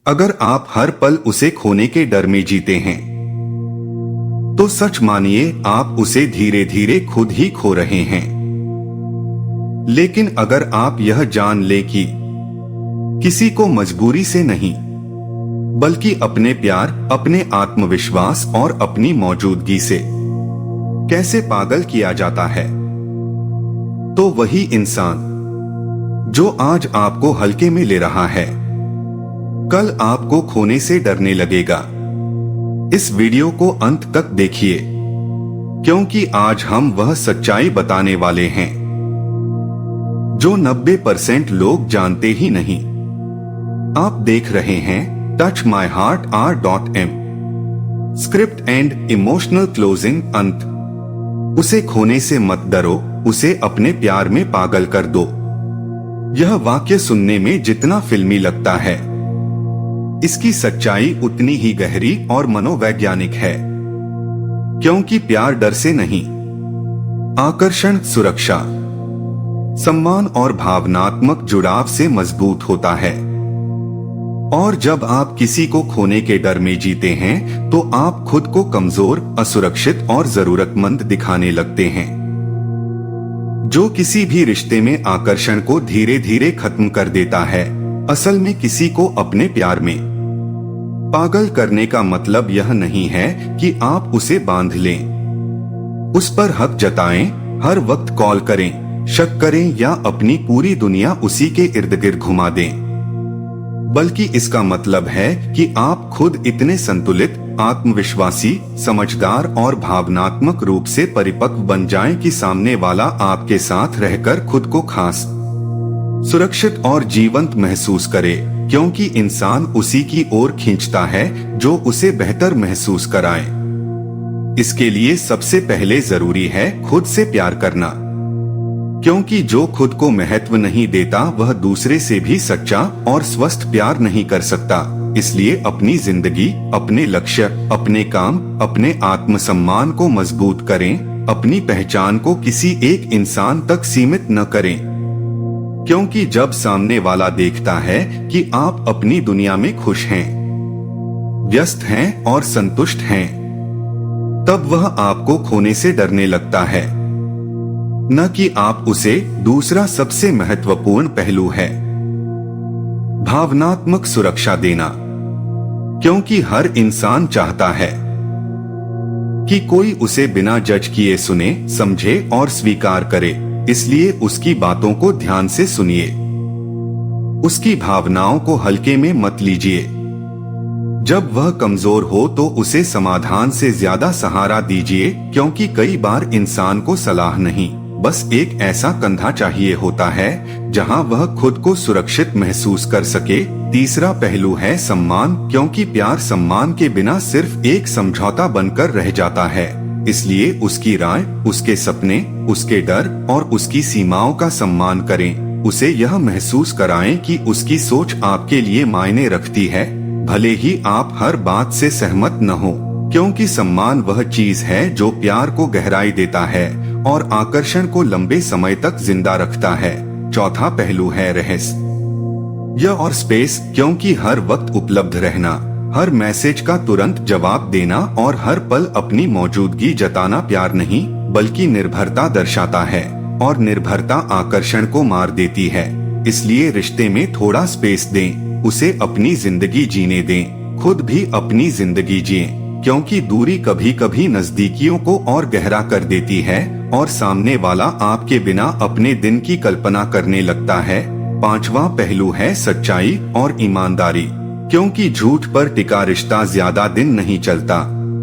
अगर आप हर पल उसे खोने के डर में जीते हैं तो सच मानिए आप उसे धीरे धीरे खुद ही खो रहे हैं। लेकिन अगर आप यह जान ले कि किसी को मजबूरी से नहीं बल्कि अपने प्यार, अपने आत्मविश्वास और अपनी मौजूदगी से कैसे पागल किया जाता है, तो वही इंसान जो आज आपको हल्के में ले रहा है कल आपको खोने से डरने लगेगा। इस वीडियो को अंत तक देखिए क्योंकि आज हम वह सच्चाई बताने वाले हैं जो 90% लोग जानते ही नहीं। आप देख रहे हैं touch my heart R.M script and emotional closing. अंत। उसे खोने से मत डरो, उसे अपने प्यार में पागल कर दो। यह वाक्य सुनने में जितना फिल्मी लगता है इसकी सच्चाई उतनी ही गहरी और मनोवैज्ञानिक है, क्योंकि प्यार डर से नहीं, आकर्षण, सुरक्षा, सम्मान और भावनात्मक जुड़ाव से मजबूत होता है। और जब आप किसी को खोने के डर में जीते हैं तो आप खुद को कमजोर, असुरक्षित और जरूरतमंद दिखाने लगते हैं, जो किसी भी रिश्ते में आकर्षण को धीरे धीरे खत्म कर देता है। असल में किसी को अपने प्यार में पागल करने का मतलब यह नहीं है कि आप उसे बांध लें, उस पर हक जताएं, हर वक्त कॉल करें, शक करें या अपनी पूरी दुनिया उसी के इर्द गिर्द घुमा दें। बल्कि इसका मतलब है कि आप खुद इतने संतुलित, आत्मविश्वासी, समझदार और भावनात्मक रूप से परिपक्व बन जाएं कि सामने वाला आपके साथ रहकर खुद को खास, सुरक्षित और जीवंत महसूस करे, क्योंकि इंसान उसी की ओर खींचता है जो उसे बेहतर महसूस कराए। इसके लिए सबसे पहले जरूरी है खुद से प्यार करना, क्योंकि जो खुद को महत्व नहीं देता वह दूसरे से भी सच्चा और स्वस्थ प्यार नहीं कर सकता। इसलिए अपनी जिंदगी, अपने लक्ष्य, अपने काम, अपने आत्मसम्मान को मजबूत करें। अपनी पहचान को किसी एक इंसान तक सीमित न करें, क्योंकि जब सामने वाला देखता है कि आप अपनी दुनिया में खुश हैं, व्यस्त हैं और संतुष्ट हैं, तब वह आपको खोने से डरने लगता है, न कि आप उसे। दूसरा सबसे महत्वपूर्ण पहलू है भावनात्मक सुरक्षा देना, क्योंकि हर इंसान चाहता है कि कोई उसे बिना जज किए सुने, समझे और स्वीकार करे। इसलिए उसकी बातों को ध्यान से सुनिए, उसकी भावनाओं को हल्के में मत लीजिए। जब वह कमजोर हो तो उसे समाधान से ज्यादा सहारा दीजिए, क्योंकि कई बार इंसान को सलाह नहीं, बस एक ऐसा कंधा चाहिए होता है जहां वह खुद को सुरक्षित महसूस कर सके। तीसरा पहलू है सम्मान, क्योंकि प्यार सम्मान के बिना सिर्फ एक समझौता बनकर रह जाता है। इसलिए उसकी राय, उसके सपने, उसके डर और उसकी सीमाओं का सम्मान करें। उसे यह महसूस कराएं कि उसकी सोच आपके लिए मायने रखती है, भले ही आप हर बात से सहमत न हो, क्योंकि सम्मान वह चीज है जो प्यार को गहराई देता है और आकर्षण को लंबे समय तक जिंदा रखता है। चौथा पहलू है रहस्य और स्पेस, क्योंकि हर वक्त उपलब्ध रहना, हर मैसेज का तुरंत जवाब देना और हर पल अपनी मौजूदगी जताना प्यार नहीं बल्कि निर्भरता दर्शाता है, और निर्भरता आकर्षण को मार देती है। इसलिए रिश्ते में थोड़ा स्पेस दें, उसे अपनी जिंदगी जीने दें, खुद भी अपनी जिंदगी जिएं, क्योंकि दूरी कभी कभी नजदीकियों को और गहरा कर देती है और सामने वाला आपके बिना अपने दिन की कल्पना करने लगता है। पांचवा पहलू है सच्चाई और ईमानदारी, क्योंकि झूठ पर टिका रिश्ता ज्यादा दिन नहीं चलता।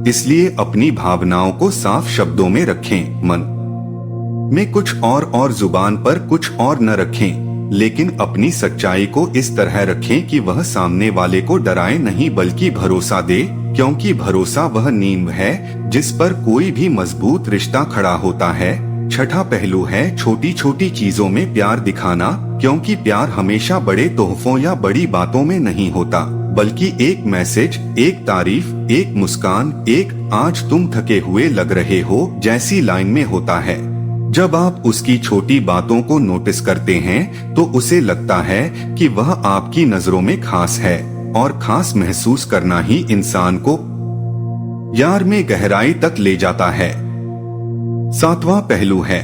इसलिए अपनी भावनाओं को साफ शब्दों में रखें, मन में कुछ और जुबान पर कुछ और न रखें, लेकिन अपनी सच्चाई को इस तरह रखें कि वह सामने वाले को डराए नहीं बल्कि भरोसा दे, क्योंकि भरोसा वह नींव है जिस पर कोई भी मजबूत रिश्ता खड़ा होता है। छठा पहलू है छोटी छोटी चीजों में प्यार दिखाना, क्योंकि प्यार हमेशा बड़े तोहफों या बड़ी बातों में नहीं होता, बल्कि एक मैसेज, एक तारीफ, एक मुस्कान, एक आज तुम थके हुए लग रहे हो जैसी लाइन में होता है। जब आप उसकी छोटी बातों को नोटिस करते हैं तो उसे लगता है कि वह आपकी नजरों में खास है, और खास महसूस करना ही इंसान को प्यार में गहराई तक ले जाता है। 7वां पहलू है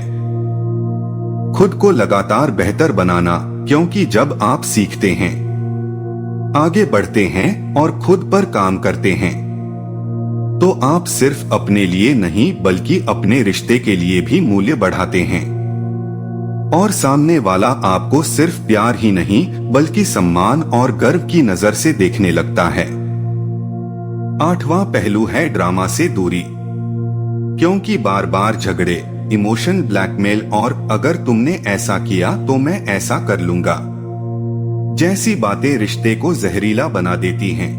खुद को लगातार बेहतर बनाना, क्योंकि जब आप सीखते हैं, आगे बढ़ते हैं और खुद पर काम करते हैं, तो आप सिर्फ अपने लिए नहीं बल्कि अपने रिश्ते के लिए भी मूल्य बढ़ाते हैं और सामने वाला आपको सिर्फ प्यार ही नहीं बल्कि सम्मान और गर्व की नजर से देखने लगता है। 8वां पहलू है ड्रामा से दूरी, क्योंकि बार बार झगड़े, इमोशन ब्लैकमेल और अगर तुमने ऐसा किया तो मैं ऐसा कर लूंगा जैसी बातें रिश्ते को जहरीला बना देती हैं।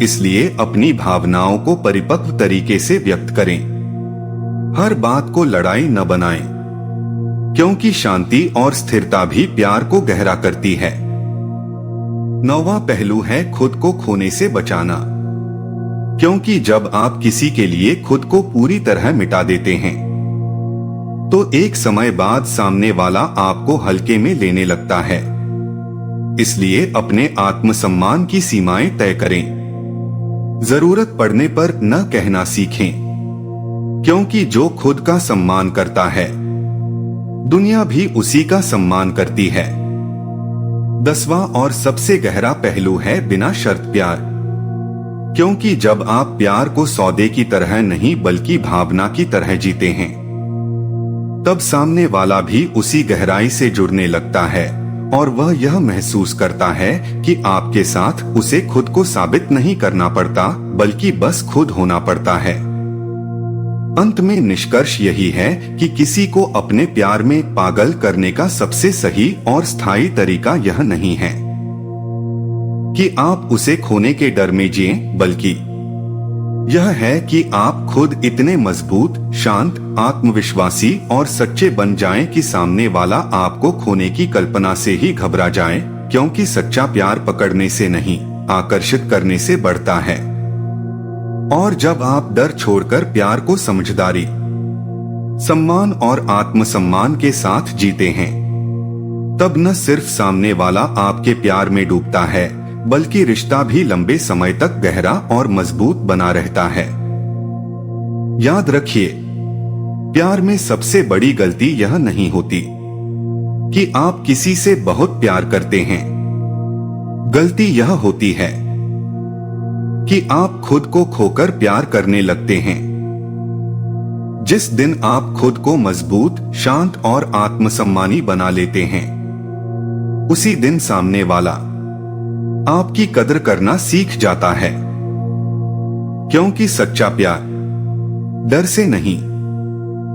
इसलिए अपनी भावनाओं को परिपक्व तरीके से व्यक्त करें। हर बात को लड़ाई न बनाएं, क्योंकि शांति और स्थिरता भी प्यार को गहरा करती है। 9वां पहलू है खुद को खोने से बचाना, क्योंकि जब आप किसी के लिए खुद को पूरी तरह मिटा देते हैं तो एक समय बाद सामने वाला आपको हल्के में लेने लगता है। इसलिए अपने आत्मसम्मान की सीमाएं तय करें। जरूरत पड़ने पर न कहना सीखें, क्योंकि जो खुद का सम्मान करता है दुनिया भी उसी का सम्मान करती है। 10वां और सबसे गहरा पहलू है बिना शर्त प्यार, क्योंकि जब आप प्यार को सौदे की तरह नहीं बल्कि भावना की तरह जीते हैं, तब सामने वाला भी उसी गहराई से जुड़ने लगता है और वह यह महसूस करता है कि आपके साथ उसे खुद को साबित नहीं करना पड़ता बल्कि बस खुद होना पड़ता है। अंत में निष्कर्ष यही है कि किसी को अपने प्यार में पागल करने का सबसे सही और स्थायी तरीका यह नहीं है कि आप उसे खोने के डर में जिएं, बल्कि यह है कि आप खुद इतने मजबूत, शांत, आत्मविश्वासी और सच्चे बन जाएं कि सामने वाला आपको खोने की कल्पना से ही घबरा जाए, क्योंकि सच्चा प्यार पकड़ने से नहीं, आकर्षित करने से बढ़ता है। और जब आप डर छोड़कर प्यार को समझदारी, सम्मान और आत्मसम्मान के साथ जीते हैं, तब न सिर्फ सामने वाला आपके प्यार में डूबता है बल्कि रिश्ता भी लंबे समय तक गहरा और मजबूत बना रहता है। याद रखिए, प्यार में सबसे बड़ी गलती यह नहीं होती कि आप किसी से बहुत प्यार करते हैं। गलती यह होती है कि आप खुद को खोकर प्यार करने लगते हैं। जिस दिन आप खुद को मजबूत, शांत और आत्मसम्मानी बना लेते हैं, उसी दिन सामने वाला आपकी कदर करना सीख जाता है, क्योंकि सच्चा प्यार डर से नहीं,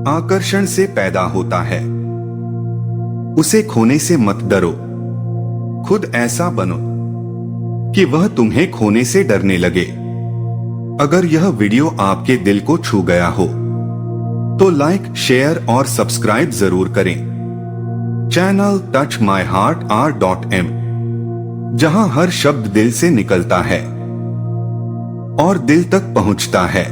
आकर्षण से पैदा होता है। उसे खोने से मत डरो, खुद ऐसा बनो कि वह तुम्हें खोने से डरने लगे। अगर यह वीडियो आपके दिल को छू गया हो तो लाइक, शेयर और सब्सक्राइब जरूर करें। Channel touch my heart r.m, जहां हर शब्द दिल से निकलता है और दिल तक पहुंचता है।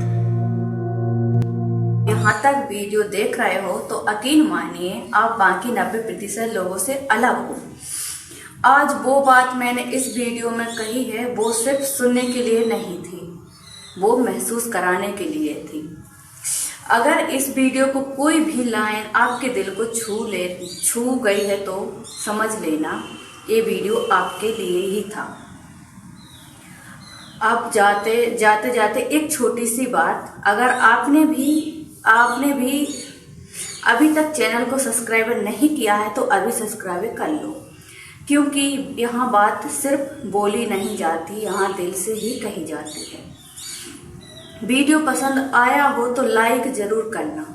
यहाँ तक वीडियो देख रहे हो तो यकीन मानिए आप बाकी 90% लोगों से अलग हो। आज वो बात मैंने इस वीडियो में कही है, वो सिर्फ सुनने के लिए नहीं थी, वो महसूस कराने के लिए थी। अगर इस वीडियो को कोई भी लाइन आपके दिल को छू गई है तो समझ लेना ये वीडियो आपके लिए ही था। अब जाते जाते एक छोटी सी बात, अगर आपने भी अभी तक चैनल को सब्सक्राइब नहीं किया है तो अभी सब्सक्राइब कर लो, क्योंकि यहाँ बात सिर्फ बोली नहीं जाती, यहाँ दिल से ही कही जाती है। वीडियो पसंद आया हो तो लाइक जरूर करना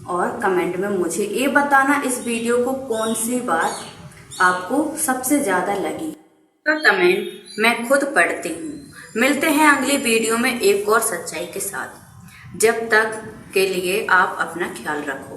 और कमेंट में मुझे ये बताना इस वीडियो को कौन सी बात आपको सबसे ज्यादा लगी। तो कमेंट मैं खुद पढ़ती हूँ। मिलते हैं अगली वीडियो में एक और सच्चाई के साथ। जब तक के लिए आप अपना ख्याल रखो।